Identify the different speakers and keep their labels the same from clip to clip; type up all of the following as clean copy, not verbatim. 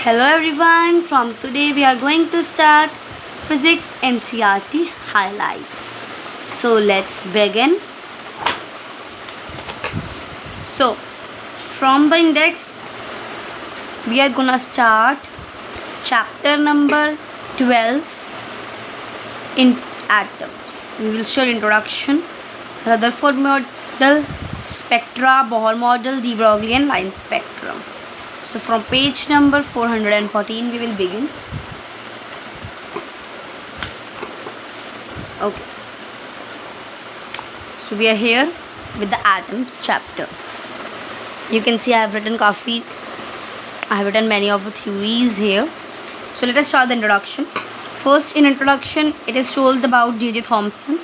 Speaker 1: Hello everyone, from today we are going to start Physics NCERT highlights. So let's begin. So from the index we are gonna start chapter number 12 in atoms. We will show introduction, Rutherford model, spectra, Bohr model, de Broglie and line spectrum. So from page number 414 we will begin. Okay. So we are here with the atoms chapter. You can see I have written many of the theories here. So let us start the introduction. First, in introduction it is told about J.J. Thomson.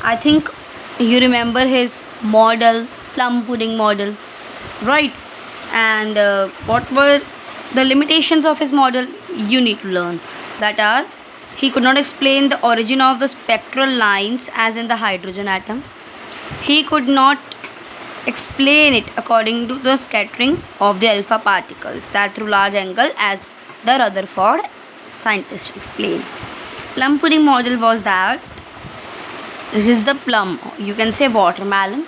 Speaker 1: I think you remember his model, plum pudding model, right? And what were the limitations of his model? You need to learn. That are, he could not explain the origin of the spectral lines as in the hydrogen atom. He could not explain it according to the scattering of the alpha particles, that through large angle, as the Rutherford scientist explained. Plum pudding model was that this is the plum, you can say watermelon.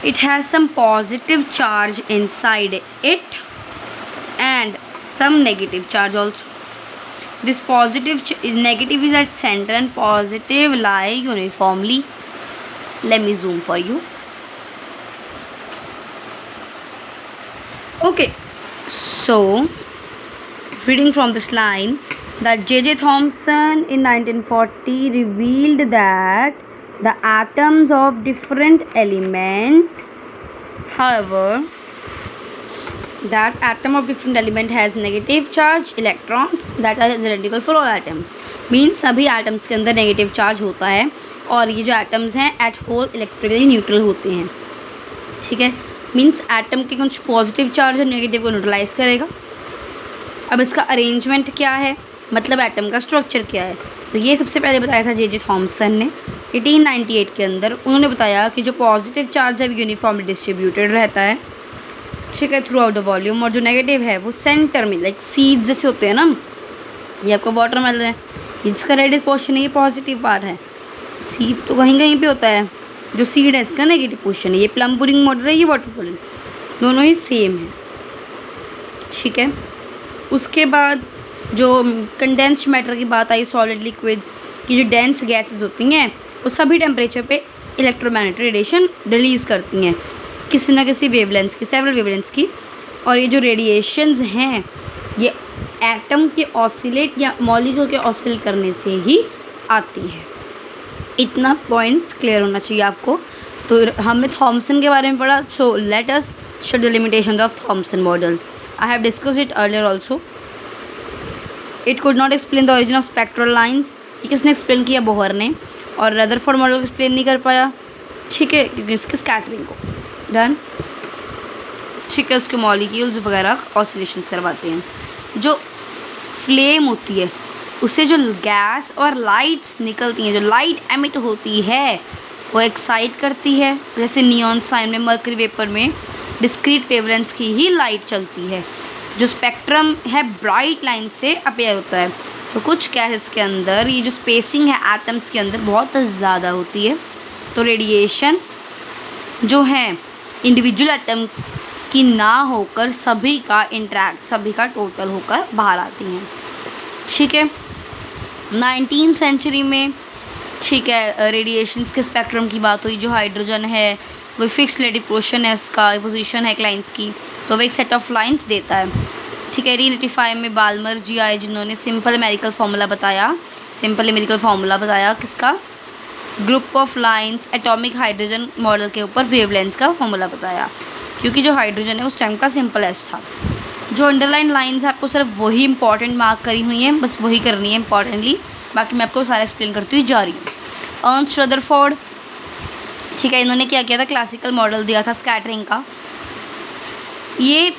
Speaker 1: It has some positive charge inside it and some negative charge also. This negative is at center and positive lie uniformly. Let me zoom for you. Okay, so reading from this line, that J.J. Thomson in 1940 revealed that the atoms of different elements, however, that atom of different element has negative charge electrons that are identical for all atoms. Means सभी atoms के अंदर negative charge होता है और ये जो atoms हैं at whole electrically neutral होते हैं. ठीक है, means atom के कुछ positive charge और negative को neutralize करेगा. अब इसका arrangement क्या है, मतलब एटम का स्ट्रक्चर क्या है, तो ये सबसे पहले बताया था J.J. थॉमसन ने 1898 के अंदर. उन्होंने बताया कि जो पॉजिटिव चार्ज है वो यूनिफॉर्मली डिस्ट्रीब्यूटेड रहता है, ठीक है, थ्रू आउट द वॉल्यूम, और जो नेगेटिव है वो सेंटर में, लाइक सीड जैसे होते हैं ना, ये आपका वाटरमेलन है, ये जिसका रेड पोर्शन है ये पॉजिटिव पार्ट है, सीड तो कहीं कहीं पे होता है, जो सीड है इसका नेगेटिव पोर्शन है. ये प्लम पुडिंग मॉडल है, ये वाटरमेलन, दोनों ही सेम है, ठीक है. उसके बाद जो कंडेंस्ड मैटर की बात आई, सॉलिड लिक्विड्स की जो डेंस गैसेस होती हैं वो सभी टेम्परेचर पे इलेक्ट्रोमैग्नेटिक रेडिएशन रिलीज़ करती हैं, किसी ना किसी वेवलेंथ की, सेवरल वेवलेंथ्स की. और ये जो रेडिएशंस हैं ये एटम के ऑसिलेट या मॉलिक्यूल के ऑसिलेट करने से ही आती हैं. इतना पॉइंट्स क्लियर होना चाहिए आपको. तो हमने थॉमसन के बारे में पढ़ा. So let us show the limitations of Thompson model. I have discussed it earlier also. It could not explain the origin of spectral lines. ये किसने एक्सप्लेन किया? बोहर ने. और रदरफोर्ड मॉडल को एक्सप्लेन नहीं कर पाया, ठीक है, क्योंकि उसकी स्कैटरिंग को डन, ठीक है, उसके मॉलिक्यूल्स वगैरह ऑसिलेशंस करवाते हैं. जो फ्लेम होती है उससे जो गैस और लाइट्स निकलती हैं, जो लाइट एमिट होती है वो एक्साइट करती है. जैसे नियॉन साइन में, मर्करी वेपर में डिस्क्रीट वेवलेंथ्स की ही लाइट चलती है. जो स्पेक्ट्रम है ब्राइट लाइन से अपेयर होता है. तो कुछ गैसेस के अंदर ये जो स्पेसिंग है एटम्स के अंदर बहुत ज़्यादा होती है, तो रेडिएशंस जो हैं इंडिविजुअल एटम की ना होकर सभी का इंटरैक्ट, सभी का टोटल होकर बाहर आती हैं, ठीक है. 19th सेंचुरी में, ठीक है, रेडिएशंस के स्पेक्ट्रम की बात हुई. जो हाइड्रोजन है वो फिक्स रिलेटिव पोजीशन है, उसका पोजीशन है एक लाइन्स की, तो वो एक सेट ऑफ लाइन्स देता है, ठीक है. 1885 में बाल्मर जी आए जिन्होंने सिंपल न्यूमेरिकल फार्मूला बताया, किसका? Group of lines atomic hydrogen model के ऊपर वेवलेंथ्स का फार्मूला बताया, क्योंकि जो हाइड्रोजन है उस टाइम का सिंपलेस्ट था. जो अंडरलाइन लाइंस है आपको सिर्फ वही इंपॉर्टेंट मार्क करी हुई हैं, बस वही करनी है इंपॉर्टेंटली, बाकी मैं आपको सारा एक्सप्लेन करती हुई जा रही हूँ. अर्नस्ट रदरफोर्ड, ठीक है, इन्होंने क्या किया था? क्लासिकल मॉडल दिया था स्कैटरिंग का. ये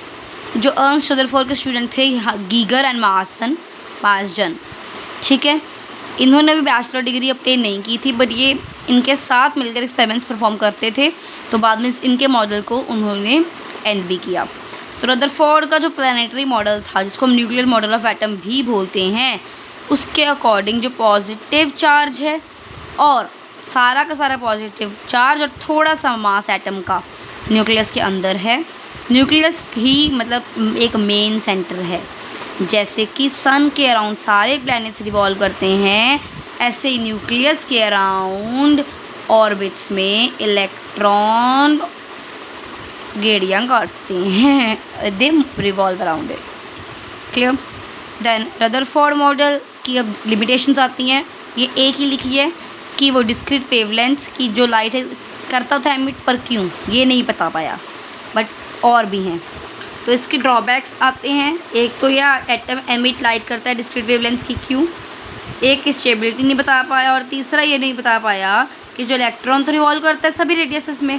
Speaker 1: जो अर्नस्ट रदरफोर्ड के स्टूडेंट थे गीगर एंड मार्सजन, ठीक है, इन्होंने भी बैचलर डिग्री अपटेन नहीं की थी, बट ये इनके साथ मिलकर एक्सपेरिमेंट्स परफॉर्म करते थे, तो बाद में इनके मॉडल को उन्होंने एंड भी किया. तो रदरफोर्ड का जो प्लानिटरी मॉडल था, जिसको हम न्यूक्लियर मॉडल ऑफ एटम भी बोलते हैं, उसके अकॉर्डिंग जो पॉजिटिव चार्ज है और सारा का सारा पॉजिटिव चार्ज और थोड़ा सा मास एटम का न्यूक्लियस के अंदर है। न्यूक्लियस ही मतलब एक मेन सेंटर है। जैसे कि सन के अराउंड सारे प्लैनेट्स रिवॉल्व करते हैं, ऐसे ही न्यूक्लियस के अराउंड ऑर्बिट्स में इलेक्ट्रॉन गेड़ियाँ काटते हैं, they revolve around it. Clear. Then Rutherford model की अब लिमिटेशंस आती हैं। ये एक ही लिखी है कि वो डिस्क्रीट वेवलेंथ्स की जो लाइट है करता था एमिट, पर क्यों ये नहीं बता पाया, बट और भी हैं। तो इसके ड्रॉबैक्स आते हैं। एक तो यह एटम एमिट लाइट करता है डिस्क्रीट वेवलेंथ्स की क्यों, एक स्टेबिलिटी नहीं बता पाया, और तीसरा ये नहीं बता पाया कि जो इलेक्ट्रॉन तो रिवॉल्व करता है सभी रेडियसेस में,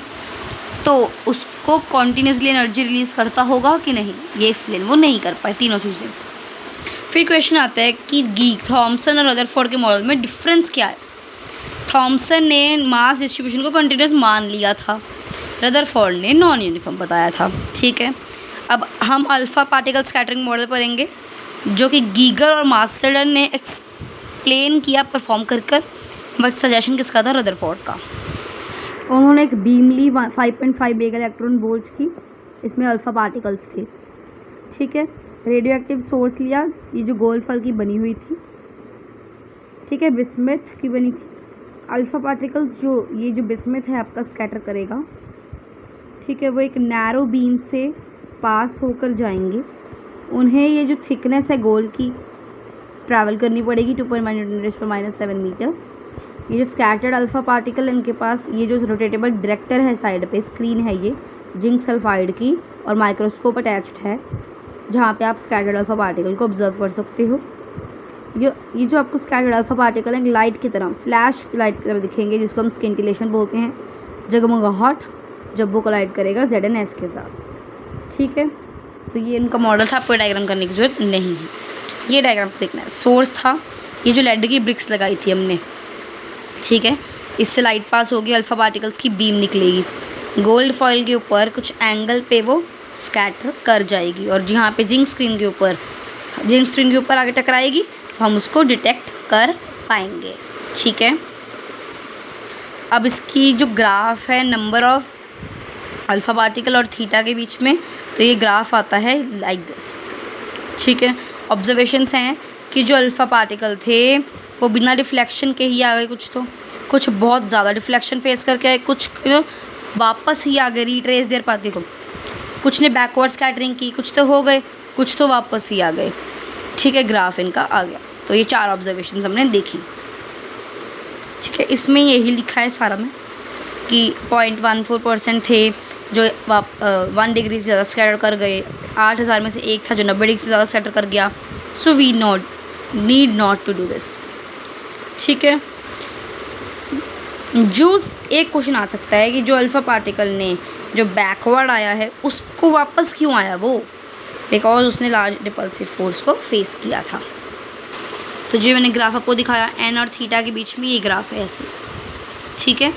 Speaker 1: तो उसको कॉन्टीन्यूसली एनर्जी रिलीज़ करता होगा कि नहीं, ये एक्सप्लेन वो नहीं कर पाए तीनों चीज़ें। फिर क्वेश्चन आता है कि थॉमसन और रदरफोर्ड के मॉडल में डिफरेंस क्या है। थॉमसन ने मास डिस्ट्रीब्यूशन को कंटिन्यूस मान लिया था, रदरफोर्ड ने नॉन यूनिफॉर्म बताया था। ठीक है, अब हम अल्फ़ा पार्टिकल स्कैटरिंग मॉडल पढ़ेंगे, जो कि गीगर और मास्टरडन ने एक्सप्लेन किया परफॉर्म कर, बट सजेशन किसका था, रदरफोर्ड का। उन्होंने एक बीम ली 5.5 मेगा इलेक्ट्रॉन वोल्ट की, इसमें अल्फ़ा पार्टिकल्स थे। ठीक है, रेडियो एक्टिव सोर्स लिया, ये जो गोल फल की बनी हुई थी, ठीक है, बिस्मथ की बनी थी। अल्फ़ा पार्टिकल्स जो ये जो बिस्मथ है आपका स्कैटर करेगा, ठीक है, वो एक नैरो बीम से पास होकर जाएंगे। उन्हें ये जो थिकनेस है गोल की ट्रैवल करनी पड़ेगी 2.9 मीटर। ये जो स्कैटर्ड अल्फ़ा पार्टिकल इनके पास ये जो रोटेटेबल डायरेक्टर है साइड पे, स्क्रीन है ये जिंक सल्फाइड की, और माइक्रोस्कोप अटैच्ड है जहाँ पे आप स्कैटर्ड अल्फ़ा पार्टिकल को ऑब्जर्व कर सकते हो। ये जो आपको स्कैटर्ड अल्फ़ा पार्टिकल है लाइट की तरह, फ्लैश लाइट की तरह दिखेंगे, जिसको हम स्किंटिलेशन बोलते हैं, जगमगाहट जब वो कोलाइड करेगा ZnS के साथ। ठीक है, तो ये इनका मॉडल था, आपको डायग्राम करने की जरूरत नहीं है, ये डायग्राम देखना है। सोर्स था ये जो लेड की ब्रिक्स लगाई थी हमने, ठीक है, इससे लाइट पास होगी, अल्फ़ा पार्टिकल्स की बीम निकलेगी, गोल्ड फॉइल के ऊपर कुछ एंगल पे वो स्कैटर कर जाएगी, और जहाँ पे जिंक स्क्रीन के ऊपर आगे टकराएगी तो हम उसको डिटेक्ट कर पाएंगे। ठीक है, अब इसकी जो ग्राफ है नंबर ऑफ अल्फ़ा पार्टिकल और थीटा के बीच में, तो ये ग्राफ आता है लाइक दिस। ठीक है, ऑब्जर्वेशंस हैं कि जो अल्फ़ा पार्टिकल थे वो बिना डिफ्लेक्शन के ही आ गए, कुछ बहुत ज़्यादा डिफ्लेक्शन फेस करके आए, कुछ वापस ही आ गए रिट्रेस देर पाती को, कुछ ने बैकवर्ड स्कैटरिंग की, कुछ तो हो गए, कुछ तो वापस ही आ गए। ठीक है, ग्राफ इनका आ गया। तो ये 4 ऑब्जर्वेशन हमने देखी। ठीक है, इसमें यही लिखा है सारा में कि 0.14% थे जो 1 डिग्री से ज़्यादा स्कैटर कर गए, 8000 में से एक था जो 90 डिग्री से ज़्यादा स्कैटर कर गया। So we need not to do this. ठीक है, एक क्वेश्चन आ सकता है कि जो अल्फ़ा पार्टिकल ने जो बैकवर्ड आया है उसको वापस क्यों आया वो, बिकॉज उसने लार्ज रिपल्सिव फोर्स को फेस किया था। तो जो मैंने ग्राफ आपको दिखाया एन और थीटा के बीच में, ये ग्राफ है ऐसे। ठीक है,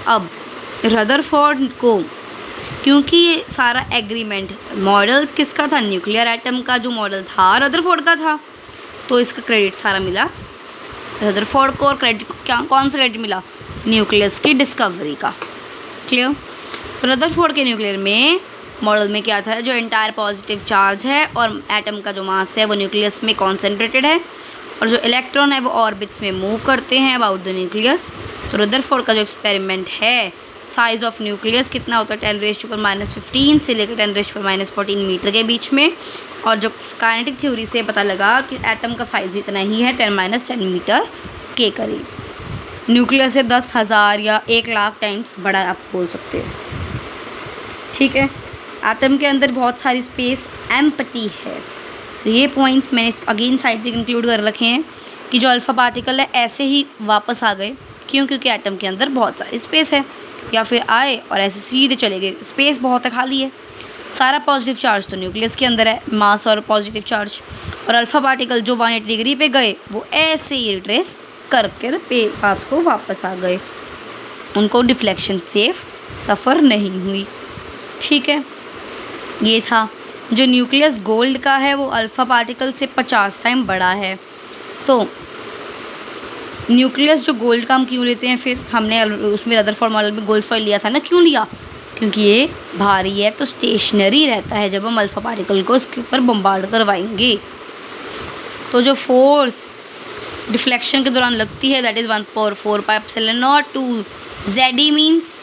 Speaker 1: अब रदरफोर्ड को, क्योंकि ये सारा एग्रीमेंट मॉडल किसका था, न्यूक्लियर एटम का जो मॉडल था रदरफोर्ड का था, तो इसका क्रेडिट सारा मिला रदरफोर्ड को, और क्रेडिट कौन सा क्रेडिट मिला, न्यूक्लियस की डिस्कवरी का। क्लियर। तो रदरफोर्ड के न्यूक्लियर में मॉडल में क्या था, जो एंटायर पॉजिटिव चार्ज है और एटम का जो मास है वो न्यूक्लियस में कॉन्सेंट्रेटेड है, और जो इलेक्ट्रॉन है वो ऑर्बिट्स में मूव करते हैं अबाउट द न्यूक्लियस। तो रदरफोर्ड का जो एक्सपेरिमेंट है, साइज ऑफ न्यूक्लियस कितना होता है 10⁻⁻15 से लेकर 10⁻⁻14 मीटर के बीच में, और जो काइनेटिक थ्योरी से पता लगा कि एटम का साइज इतना ही है 10⁻10 मीटर के करीब। न्यूक्लियस से 10,000 या 1,00,000 टाइम्स बड़ा आप बोल सकते हो। ठीक है, एटम के अंदर बहुत सारी स्पेस एम्प्टी है। तो ये पॉइंट्स मैंने अगेन साइड पे इंक्लूड कर रखे हैं कि जो अल्फ़ा पार्टिकल है ऐसे ही वापस आ गए, क्योंकि एटम के अंदर बहुत सारी स्पेस है, या फिर आए और ऐसे सीधे चले गए, स्पेस बहुत है, खाली है। सारा पॉजिटिव चार्ज तो न्यूक्लियस के अंदर है, मास और पॉजिटिव चार्ज, और अल्फ़ा पार्टिकल जो 180 डिग्री पे गए वो ऐसे ही रिट्रेस करके पाथ को वापस आ गए, उनको डिफ्लेक्शन सेफ सफ़र नहीं हुई। ठीक है, ये था जो न्यूक्लियस गोल्ड का है वो अल्फ़ा पार्टिकल से 50 टाइम बड़ा है। तो न्यूक्लियस जो गोल्ड का हम क्यों लेते हैं, फिर हमने उसमें अदर फॉर्मूला में गोल्ड फॉइल लिया था ना, क्यों लिया? क्योंकि ये भारी है तो स्टेशनरी रहता है जब हम अल्फ़ा पार्टिकल को इसके ऊपर बम्बार्ड करवाएंगे। तो जो फोर्स डिफ्लेक्शन के दौरान लगती है that is 1/4 pi epsilon naught to ZE means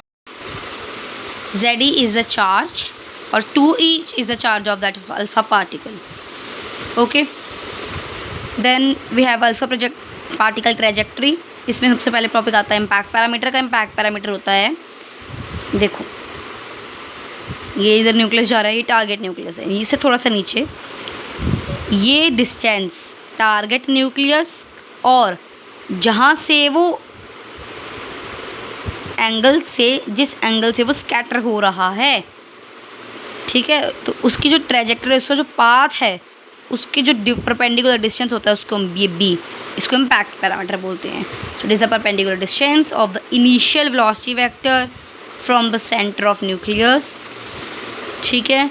Speaker 1: ZE is the charge और 2E is the charge of that alpha particle. Okay, then we have alpha particle trajectory. इसमें सबसे पहले टॉपिक आता है इम्पैक्ट पैरामीटर का। इम्पैक्ट पैरामीटर होता है, देखो ये इधर न्यूक्लियस जा रहा है, ये टारगेट न्यूक्लियस है, इससे थोड़ा सा नीचे ये डिस्टेंस टारगेट न्यूक्लियस और जहाँ से वो एंगल से, जिस एंगल से वो स्कैटर हो रहा है, ठीक है, तो उसकी जो ट्रेजेक्टरी, उसका जो पाथ है, उसकी जो परपेंडिकुलर डिस्टेंस होता है उसको हम ये बी, इसको हम इम्पैक्ट पैरामीटर बोलते हैं। So it is the perpendicular distance of the initial velocity vector from the centre of nucleus. ठीक है,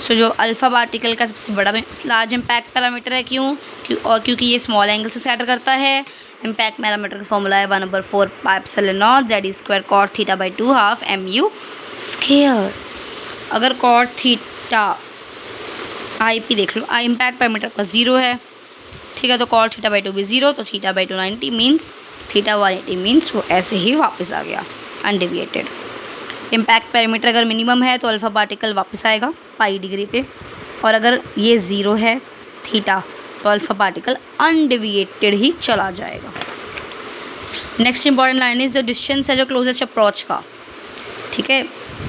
Speaker 1: सो जो अल्फ़ा पार्टिकल का सबसे बड़ा लार्ज इम्पैक्ट पैरामीटर है, क्योंकि ये स्मॉल एंगल से स्कैटर करता है। इम्पैक्ट पैरामीटर का फॉर्मूला है 1/4 pi epsilon not ZE square cot theta by 2 half MU square. अगर cot थीटा IP देख लो, इम्पैक्ट पैरामीटर का 0 है, ठीक है, तो cot थीटा बाई 2 भी 0, तो theta by 2 90 means theta 180 means वो ऐसे ही वापस आ गया अनडेविएटेड। इम्पैक्ट पैरामीटर अगर मिनिमम है तो अल्फ़ा पार्टिकल वापस आएगा पाई डिग्री पे, और अगर ये 0 है थीटा तो अल्फ़ा पार्टिकल अनडेविएटेड ही चला जाएगा। Next important line is the distance है जो क्लोजेस्ट अप्रोच का। ठीक है,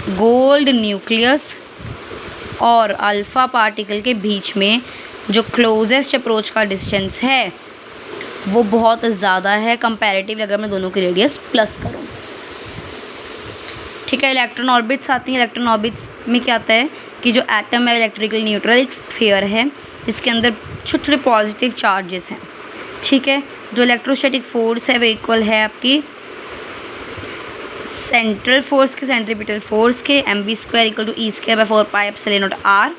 Speaker 1: गोल्ड न्यूक्लियस और अल्फ़ा पार्टिकल के बीच में जो क्लोजेस्ट अप्रोच का डिस्टेंस है वो बहुत ज़्यादा है कंपैरेटिवली अगर मैं दोनों की रेडियस प्लस करूँ। ठीक है, इलेक्ट्रॉन ऑर्बिट्स आती हैं। इलेक्ट्रॉन ऑर्बिट्स में क्या आता है कि जो एटम है इलेक्ट्रिकली न्यूट्रल एक स्फीयर है जिसके अंदर छोटे छोटे पॉजिटिव चार्जेस हैं। ठीक है, जो इलेक्ट्रोस्टैटिक फोर्स है वो इक्वल है आपकी सेंट्रल फोर्स के, सेंट्रीपिटल फोर्स के, mv square equal to E square by 4 pi epsilon naught r।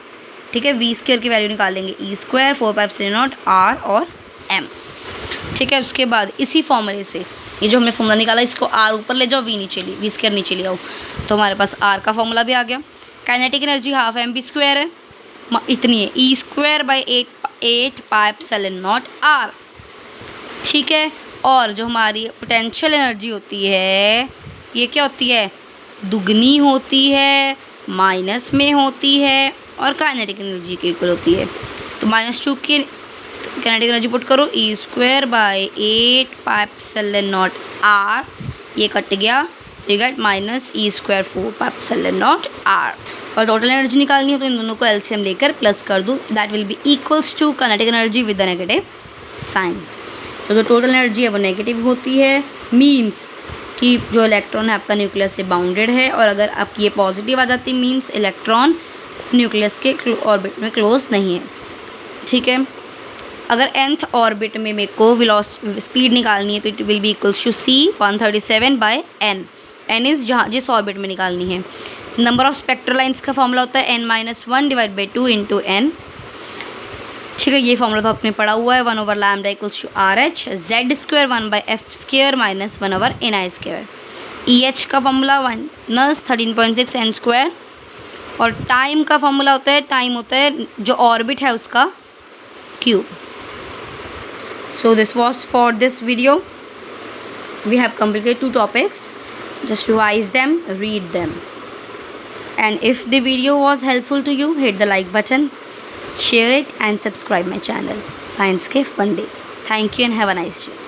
Speaker 1: ठीक है, v स्क्वायर की वैल्यू निकालेंगे E square 4 pi epsilon naught r और m। ठीक है, उसके बाद इसी फॉर्मूले से ये जो हमने फॉर्मूला निकाला इसको r ऊपर ले जाओ, v स्क्वायर नीचे ले आओ, तो हमारे पास r का फॉर्मूला भी आ गया। Kinetic energy half mv square है, इतनी है, E square by 8 pi epsilon naught r। ठीक है, और जो हमारी पोटेंशियल एनर्जी होती है ये क्या होती है, दुगनी होती है, माइनस में होती है और काइनेटिक एनर्जी के इक्वल होती है। तो -2 की काइनेटिक एनर्जी पुट करो, E square by 8 pi epsilon naught r, ये कट गया, तो ये get minus E square 4 pi epsilon naught r। और टोटल एनर्जी निकालनी हो तो इन दोनों को एलसीएम लेकर प्लस कर दूँ, that will be equals to kinetic energy with the negative sign. तो जो टोटल एनर्जी है वो नेगेटिव होती है, मीन्स कि जो इलेक्ट्रॉन है आपका न्यूक्लियस से बाउंडेड है, और अगर आपकी ये पॉजिटिव आ जाती मीन्स इलेक्ट्रॉन न्यूक्लियस के ऑर्बिट में क्लोज नहीं है। ठीक है, अगर nth ऑर्बिट में मेरे को स्पीड निकालनी है तो it will be equals to c 137 by n। n is जहाँ जिस ऑर्बिट में निकालनी है। नंबर ऑफ स्पेक्ट्रल लाइन्स का फॉर्मूला होता है n-1 divide by 2 into n। ठीक है, ये फॉर्मूला तो आपने पढ़ा हुआ है, 1/λ equals to RH, z square 1/f square minus 1/ni square. EH का फॉर्मूला -13.6 n स्क्वायर, और टाइम का फॉर्मूला होता है, टाइम होता है जो ऑर्बिट है उसका cube. So this was for this video. We have completed 2 topics. Just revise them, read them. And if the video was helpful to you, hit the like button, share it and subscribe my channel. Science के Fun Day. Thank you and have a nice day.